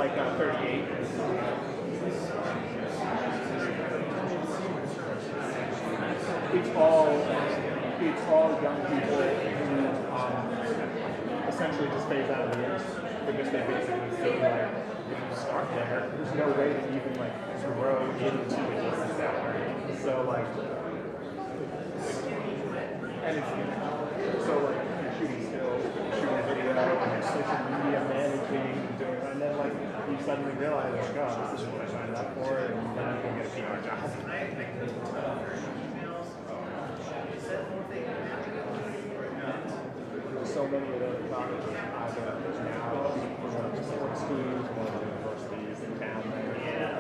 like 38. It's all young people who essentially just phase out of the industry because they basically feel like if you start there, there's no way that you can like grow into a decent salary. So like, and it's so like you're shooting stills, you're shooting video, and you're social media managing, and doing, and then like you suddenly realize like, oh, this isn't what I signed up for, and then you can get a PR job. So many of those colleges either now one of the sports schools, one of the universities in town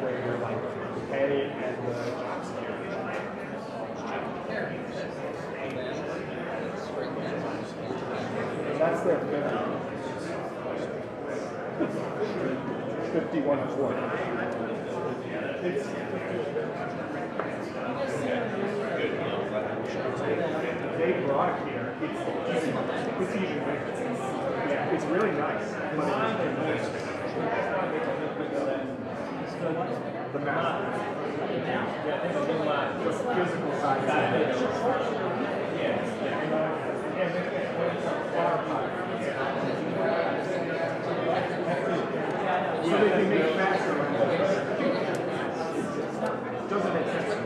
where you're like pay and the job security. That's their 50. 51 to 40. They brought it here. It's even bigger. Yeah, it's really nice, but it's the math. The physical side. So they can make faster. Doesn't make sense to me.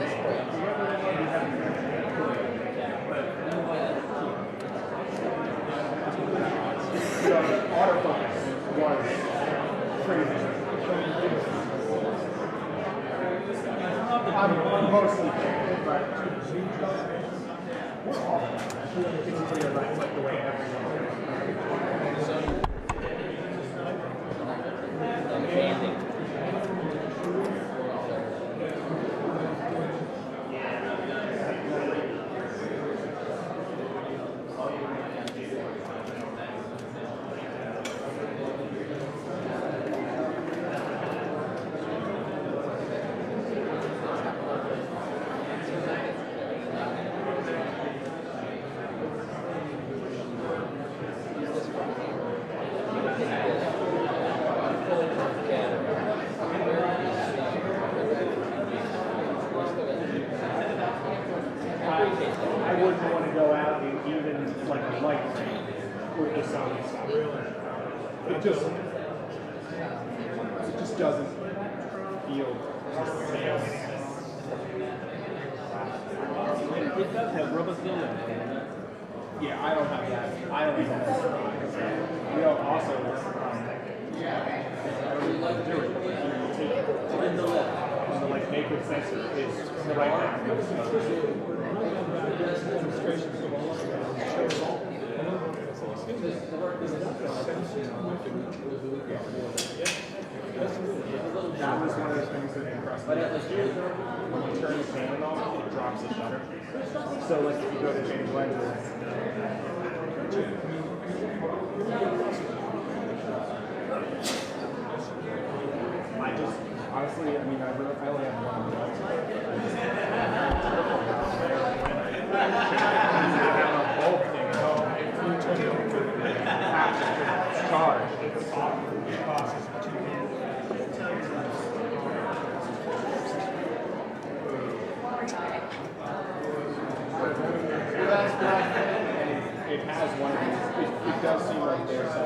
The autofocus was crazy. I'm mostly kidding, but it's clear like the way everyone. I wouldn't want to go out and even like a light rain with the sun and stuff. It just doesn't feel the same. It does have rubber ceiling. Yeah, I don't have that. I don't have that. You know, also, I don't really like to do it. In the left. On the like naked sensor is the right hand. That was one of the things that impressed me. When you turn the fan off, it drops the shutter. So like if you go to change lenses, I just honestly, I mean, I only have one lens. I have a bulb thing at home. It's charged. It has one of these. It does seem like there's a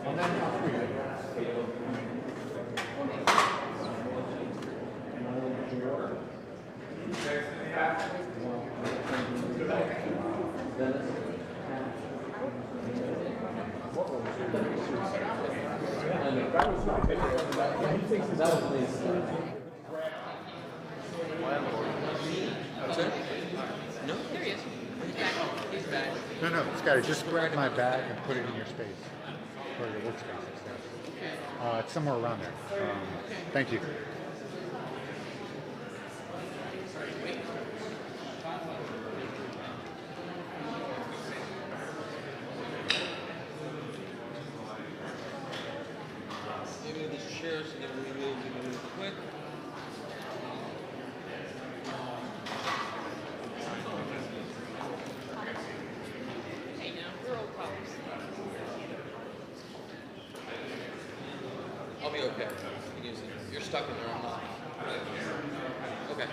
On that count, three. That was my favorite. He thinks that was What's that? No? There he is. He's back. He's back. No, no, Scotty, just grab my bag and put it in your space, or your workspace. It's somewhere around there. Thank you. Maybe these chairs so that we move quick. Hey, now, we're old cops. I'll be okay. You're stuck in there, I'm not. Okay.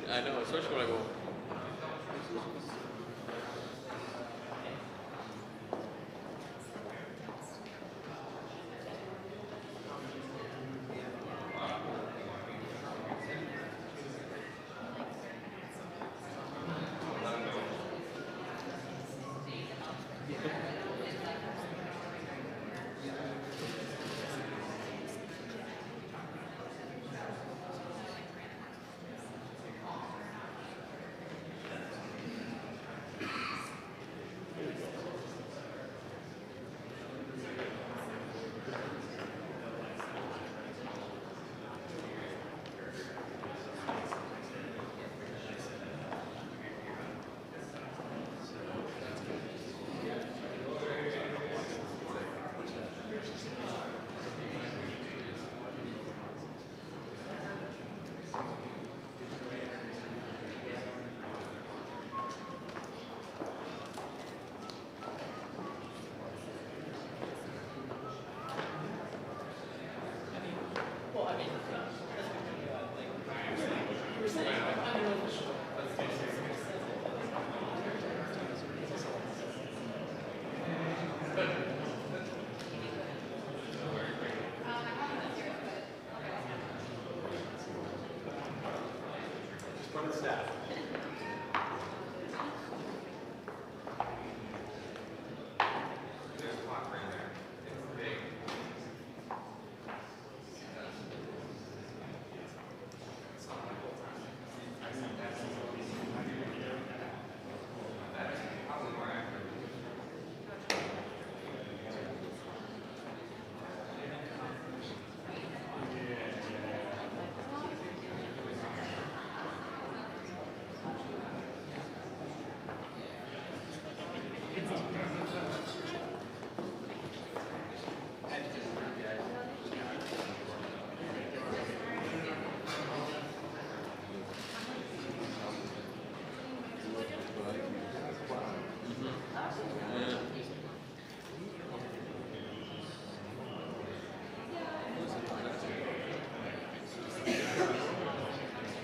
I know, especially when I go.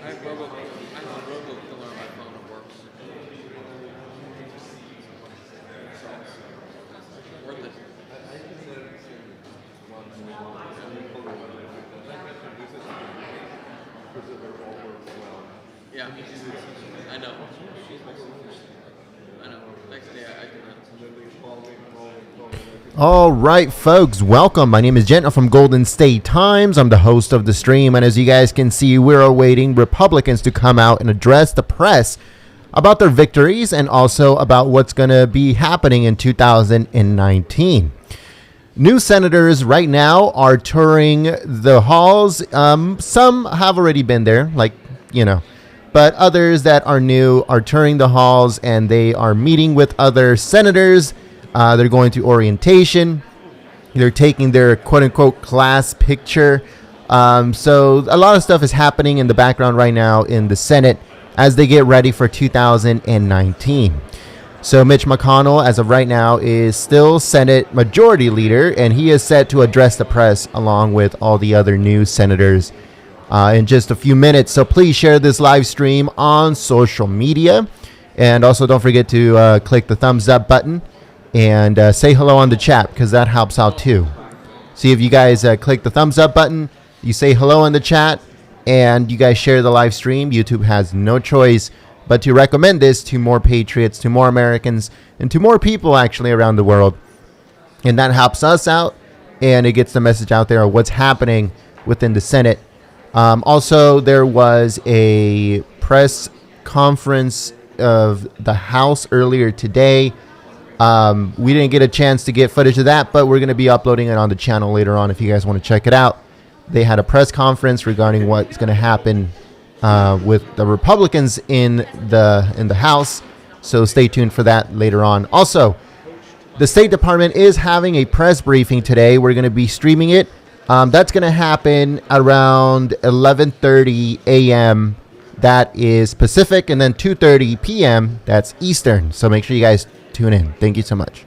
I have Robo Killer on my phone. It works. Worth it. Yeah, I know. I know. Next day I can. All right, folks, welcome. My name is Jen from Golden State Times. I'm the host of the stream, and as you guys can see, we're awaiting Republicans to come out and address the press about their victories and also about what's going to be happening in 2019. New senators right now are touring the halls. Some have already been there, but others that are new are touring the halls, and they are meeting with other senators. They're going to orientation. They're taking their quote-unquote class picture. So a lot of stuff is happening in the background right now in the Senate as they get ready for 2019. So Mitch McConnell, as of right now, is still Senate Majority Leader, and he is set to address the press along with all the other new senators in just a few minutes. So please share this live stream on social media. And also don't forget to click the thumbs up button and say hello on the chat, because that helps out too. See if you guys click the thumbs up button, you say hello in the chat, and you guys share the live stream. YouTube has no choice but to recommend this to more patriots, to more Americans, and to more people actually around the world. And that helps us out, and it gets the message out there of what's happening within the Senate. Also, there was a press conference of the House earlier today. We didn't get a chance to get footage of that, but we're going to be uploading it on the channel later on if you guys want to check it out. They had a press conference regarding what's going to happen with the Republicans in the House, so stay tuned for that later on. Also, the State Department is having a press briefing today. We're going to be streaming it. That's going to happen around 11:30 a.m. That is Pacific, and then 2:30 p.m. That's Eastern. So make sure you guys tune in. Thank you so much.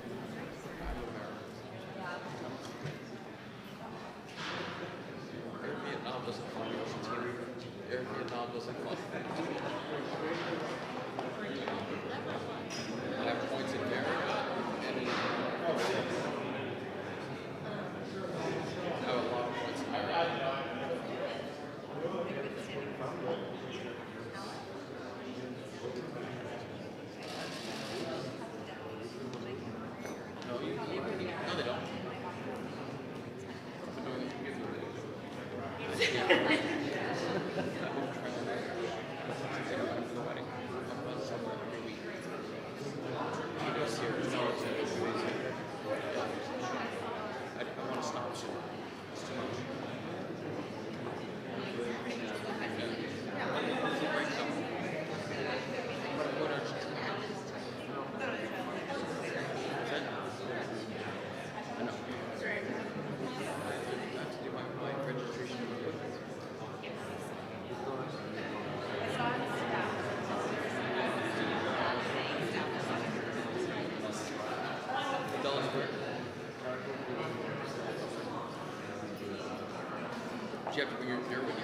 You have to bring your beer with you.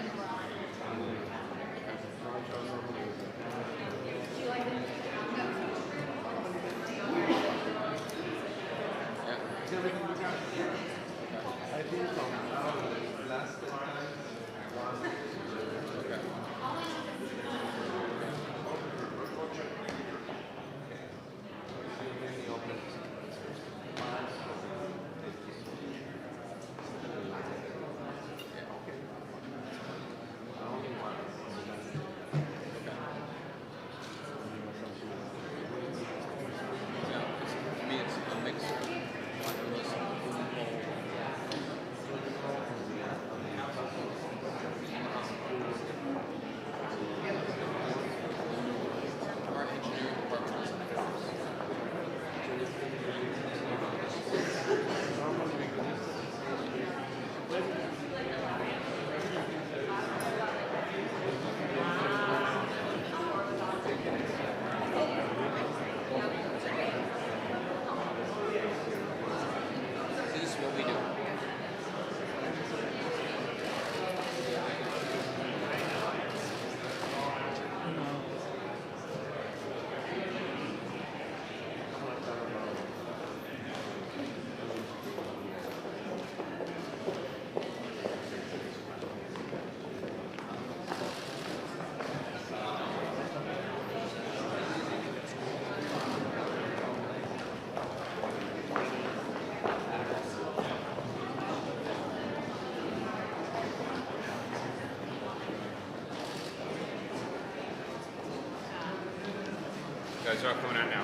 are all coming out now.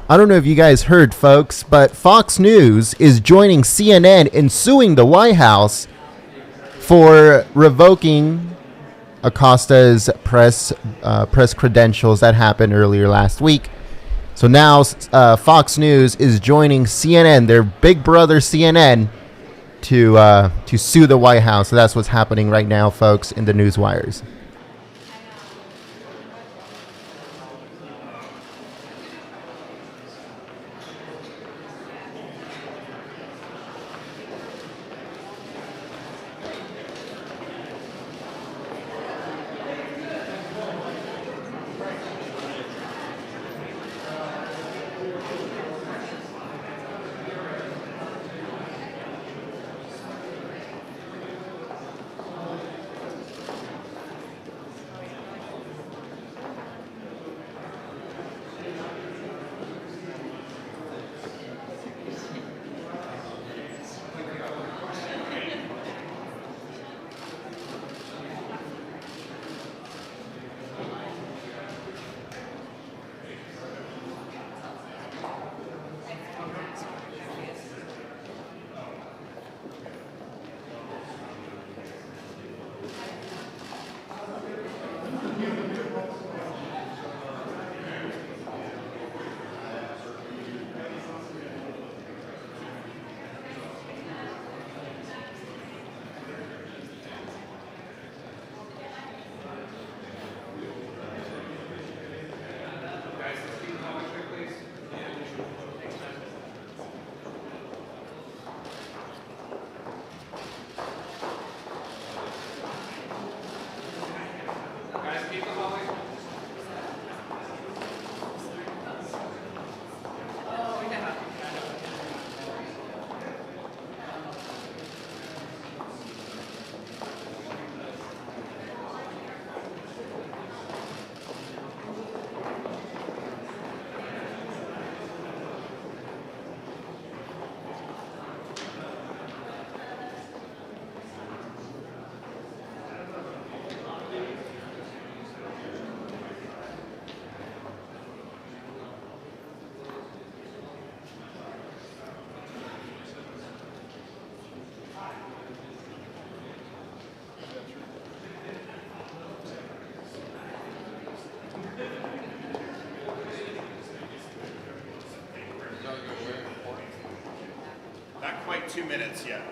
I don't know if you guys heard, folks, but Fox News is joining CNN in suing the White House for revoking Acosta's press credentials that happened earlier last week. So now Fox News is joining CNN, their big brother CNN, to sue the White House. So that's what's happening right now, folks, in the news wires. Not quite 2 minutes yet.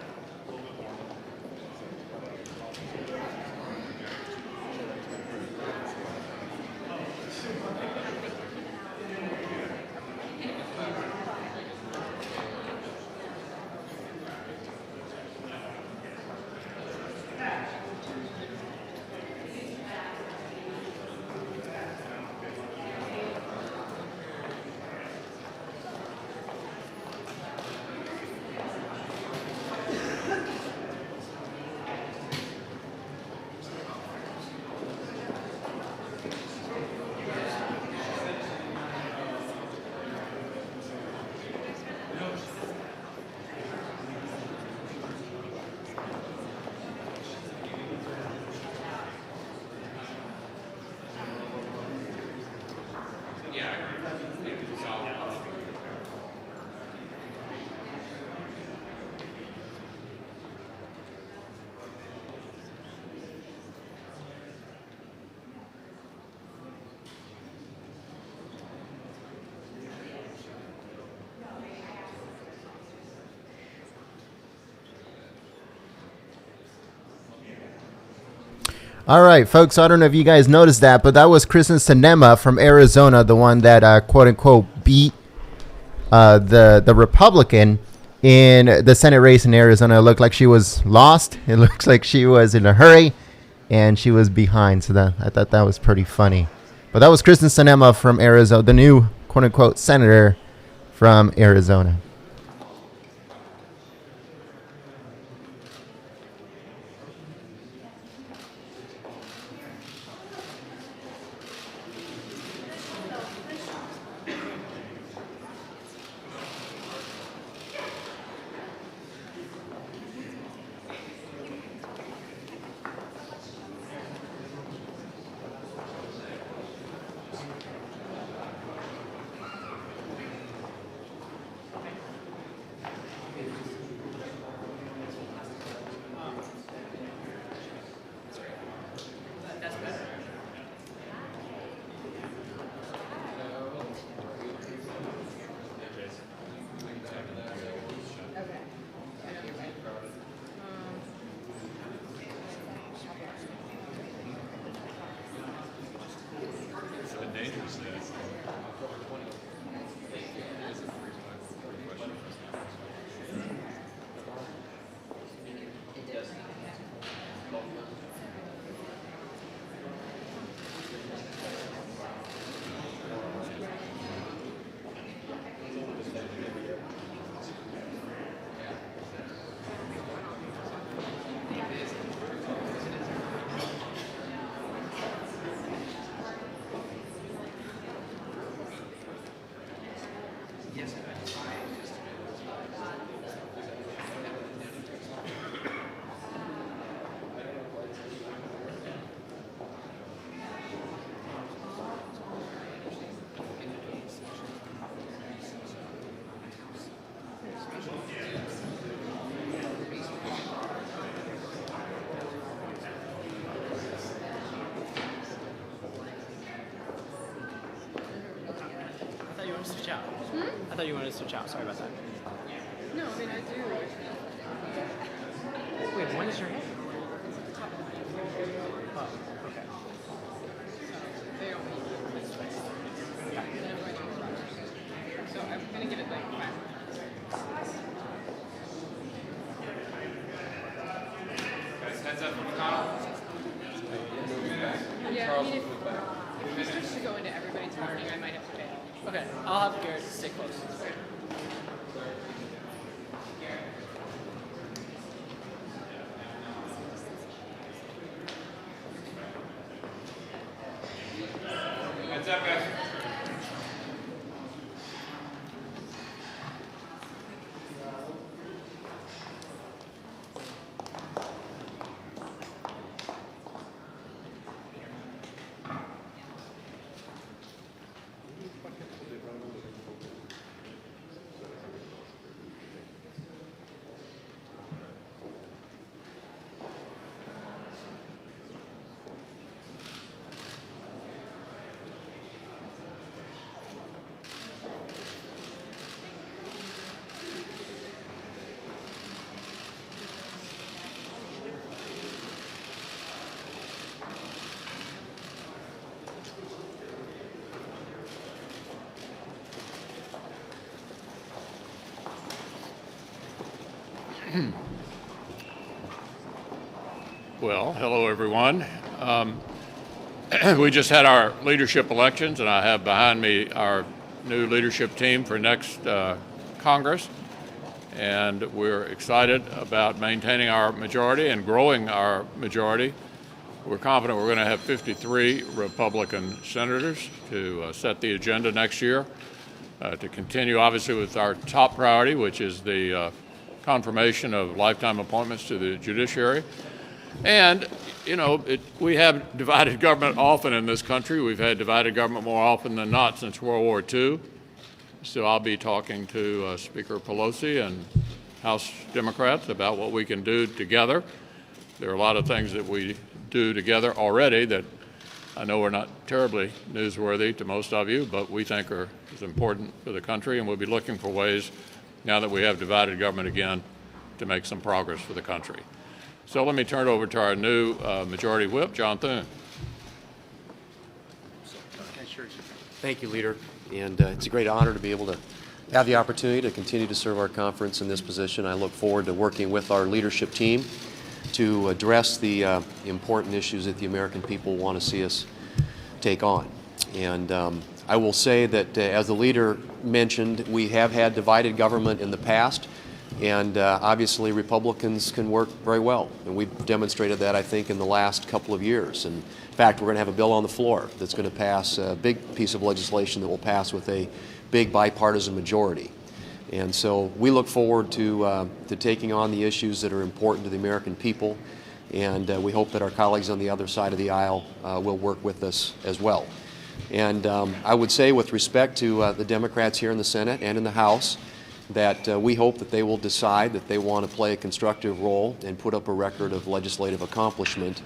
All right, folks, I don't know if you guys noticed that, but that was Kristen Sinema from Arizona, the one that quote-unquote beat the Republican in the Senate race in Arizona. It looked like she was lost. It looks like she was in a hurry, and she was behind. So I thought that was pretty funny. But that was Kristen Sinema from Arizona, the new quote-unquote senator from Arizona. I thought you wanted to switch out. I thought you wanted to switch out. Sorry about that. No, I mean, I do. Wait, when is your head? Oh, okay. They only use this way. So I'm going to give it like 5 Guys, heads up from McConnell. Yeah, I mean, if he starts to go into everybody's talking, I might have to bail. Okay, I'll have Garrett stay close. Heads up, guys. Well, hello everyone. We just had our leadership elections, and I have behind me our new leadership team for next Congress. And we're excited about maintaining our majority and growing our majority. We're confident we're going to have 53 Republican senators to set the agenda next year, to continue obviously with our top priority, which is the confirmation of lifetime appointments to the judiciary. And, you know, we have divided government often in this country. We've had divided government more often than not since World War II. So I'll be talking to Speaker Pelosi and House Democrats about what we can do together. There are a lot of things that we do together already that I know are not terribly newsworthy to most of you, but we think are as important for the country, and we'll be looking for ways, now that we have divided government again, to make some progress for the country. So let me turn it over to our new Majority Whip, John Thune. Thank you, Leader. And it's a great honor to be able to have the opportunity to continue to serve our conference in this position. I look forward to working with our leadership team to address the important issues that the American people want to see us take on. And I will say that, as the leader mentioned, we have had divided government in the past. And obviously, Republicans can work very well. And we've demonstrated that, I think, in the last couple of years. And in fact, we're going to have a bill on the floor that's going to pass, a big piece of legislation that will pass with a big bipartisan majority. And so we look forward to taking on the issues that are important to the American people. And we hope that our colleagues on the other side of the aisle will work with us as well. And I would say, with respect to the Democrats here in the Senate and in the House, that we hope that they will decide that they want to play a constructive role and put up a record of legislative accomplishment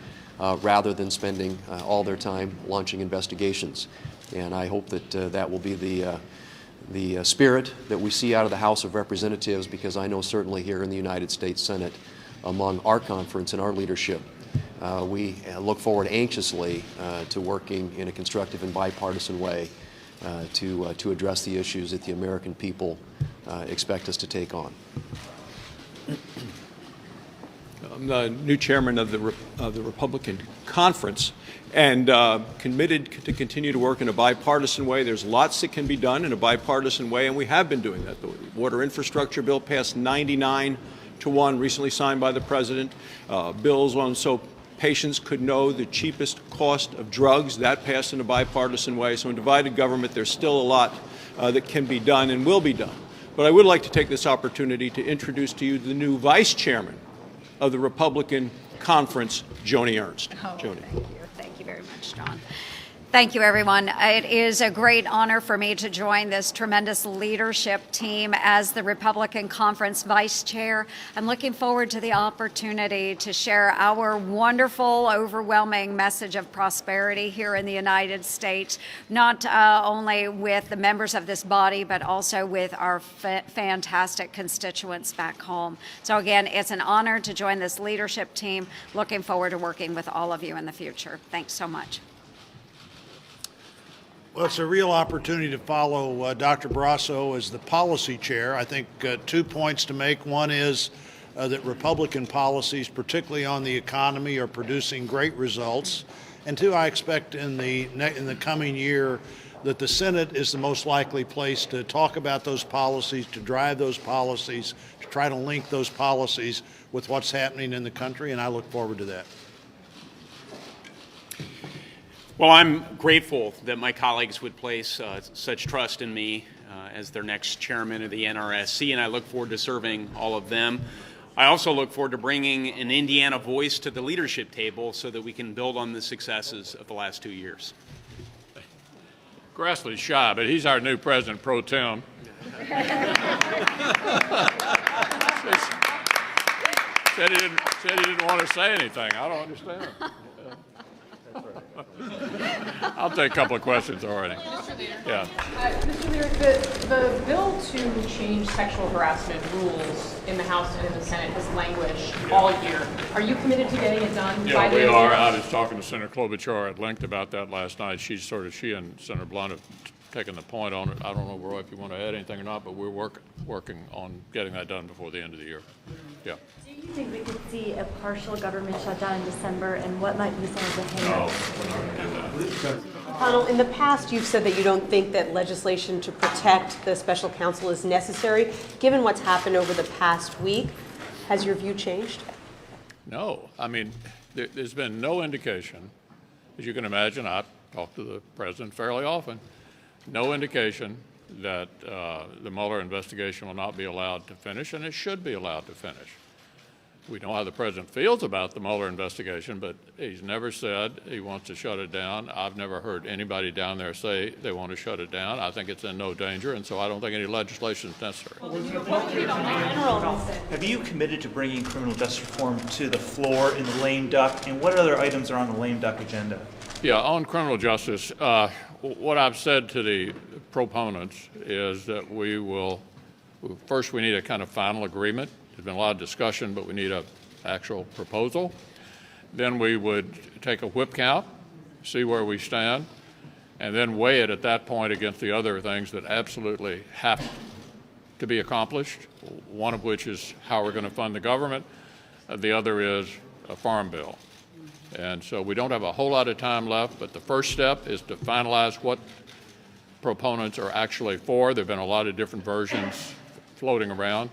rather than spending all their time launching investigations. And I hope that that will be the spirit that we see out of the House of Representatives, because I know certainly here in the United States Senate, among our conference and our leadership, we look forward anxiously to working in a constructive and bipartisan way to address the issues that the American people expect us to take on. I'm the new chairman of the Republican Conference, and committed to continue to work in a bipartisan way. There's lots that can be done in a bipartisan way, and we have been doing that. The water infrastructure bill passed 99-1, recently signed by the president. Bills on so patients could know the cheapest cost of drugs, that passed in a bipartisan way. So in divided government, there's still a lot that can be done and will be done. But I would like to take this opportunity to introduce to you the new vice chairman of the Republican Conference, Joni Ernst. Oh, Joni. thank you. Thank you very much, John. Thank you, everyone. It is a great honor for me to join this tremendous leadership team as the Republican Conference Vice Chair. I'm looking forward to the opportunity to share our wonderful, overwhelming message of prosperity here in the United States, not only with the members of this body, but also with our fantastic constituents back home. So again, it's an honor to join this leadership team. Looking forward to working with all of you in the future. Thanks so much. Well, it's a real opportunity to follow Dr. Barrasso as the policy chair. I think 2 points to make. One is that Republican policies, particularly on the economy, are producing great results. And two, I expect in the coming year that the Senate is the most likely place to talk about those policies, to drive those policies, to try to link those policies with what's happening in the country, and I look forward to that. Well, I'm grateful that my colleagues would place such trust in me as their next chairman of the NRSC, and I look forward to serving all of them. I also look forward to bringing an Indiana voice to the leadership table so that we can build on the successes of the last 2 years. Grassley's shy, but he's our new president pro tem. Said he didn't want to say anything. I don't understand. I'll take a couple of questions already. Yeah. Mr. Leader, the bill to change sexual harassment rules in the House and in the Senate has languished all year. Are you committed to getting it done? Yeah, we are. I was talking to Senator Klobuchar at length about that last night. She and Senator Blunt have taken the point on it. I don't know, Roy, if you want to add anything or not, but we're working on getting that done before the end of the year. Yeah. Do you think we could see a partial government shutdown in December, and what might be some of the hang-ups? No, we're not going to do that. Connell, in the past, you've said that you don't think that legislation to protect the special counsel is necessary. Given what's happened over the past week, has your view changed? No. I mean, there's been no indication. As you can imagine, I talk to the president fairly often. No indication that the Mueller investigation will not be allowed to finish, and it should be allowed to finish. We know how the president feels about the Mueller investigation, but he's never said he wants to shut it down. I've never heard anybody down there say they want to shut it down. I think it's in no danger, and so I don't think any legislation is necessary. Have you committed to bringing criminal justice reform to the floor in the lame duck, and what other items are on the lame duck agenda? Yeah, on criminal justice, what I've said to the proponents is that first we need a kind of final agreement. There's been a lot of discussion, but we need an actual proposal. Then we would take a whip count, see where we stand, and then weigh it at that point against the other things that absolutely have to be accomplished, one of which is how we're going to fund the government. The other is a farm bill. And so we don't have a whole lot of time left, but the first step is to finalize what proponents are actually for. There have been a lot of different versions floating around.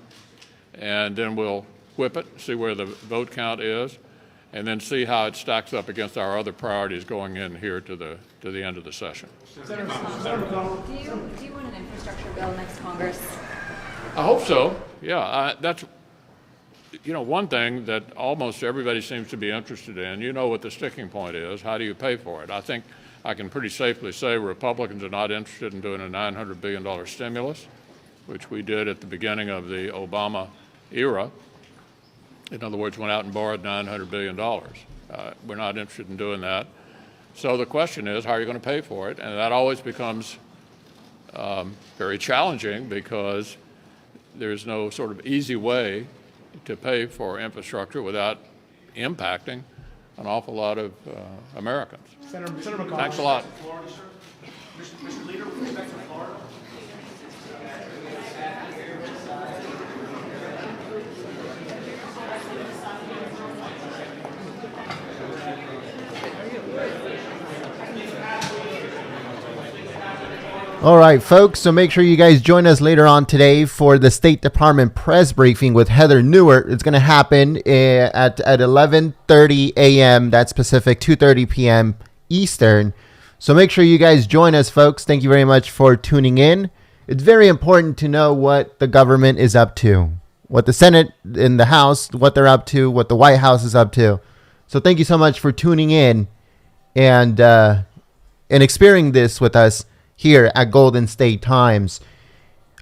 And then we'll whip it, see where the vote count is, and then see how it stacks up against our other priorities going in here to the end of the session. Do you want an infrastructure bill next Congress? I hope so. Yeah, that's one thing that almost everybody seems to be interested in. You know what the sticking point is. How do you pay for it? I think I can pretty safely say Republicans are not interested in doing a $900 billion stimulus, which we did at the beginning of the Obama era. In other words, went out and borrowed $900 billion. We're not interested in doing that. So the question is, how are you going to pay for it? And that always becomes very challenging because there's no sort of easy way to pay for infrastructure without impacting an awful lot of Americans. Senator McConnell. Thanks a lot. Mr. Leader, with respect to Florida. All right, folks, so make sure you guys join us later on today for the State Department press briefing with Heather Nauert. It's going to happen at 11:30 a.m. That's Pacific, 2:30 p.m. Eastern. So make sure you guys join us, folks. Thank you very much for tuning in. It's very important to know what the government is up to, what the Senate and the House, what they're up to, what the White House is up to. So thank you so much for tuning in, and and experiencing this with us here at Golden State Times.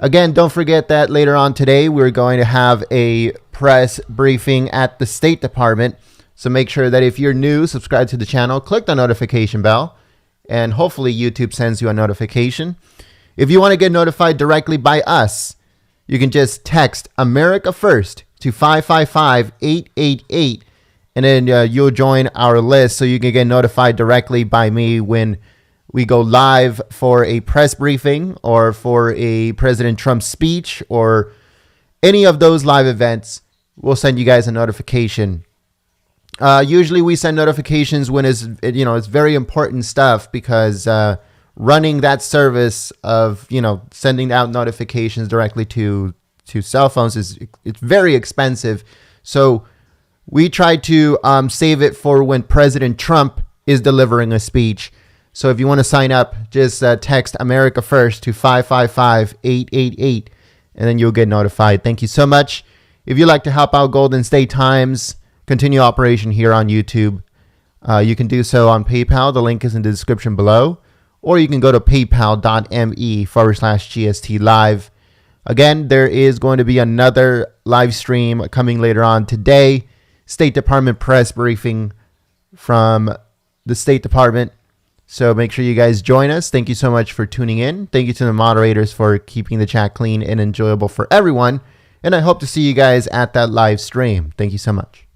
Again, don't forget that later on today, we're going to have a press briefing at the State Department. So make sure that if you're new, subscribe to the channel, click the notification bell, and hopefully YouTube sends you a notification. If you want to get notified directly by us, you can just text America First to 555-888, and then you'll join our list so you can get notified directly by me when we go live for a press briefing or for a President Trump speech or any of those live events. We'll send you guys a notification. Usually we send notifications when it's very important stuff, because running that service of sending out notifications directly to cell phones it's very expensive. So we try to save it for when President Trump is delivering a speech. So if you want to sign up, just text America First to 555-888, and then you'll get notified. Thank you so much. If you'd like to help out Golden State Times continue operation here on YouTube, you can do so on PayPal. The link is in the description below. Or you can go to paypal.me/GST Live. Again, there is going to be another live stream coming later on today. State Department press briefing from the State Department. So make sure you guys join us. Thank you so much for tuning in. Thank you to the moderators for keeping the chat clean and enjoyable for everyone. And I hope to see you guys at that live stream. Thank you so much.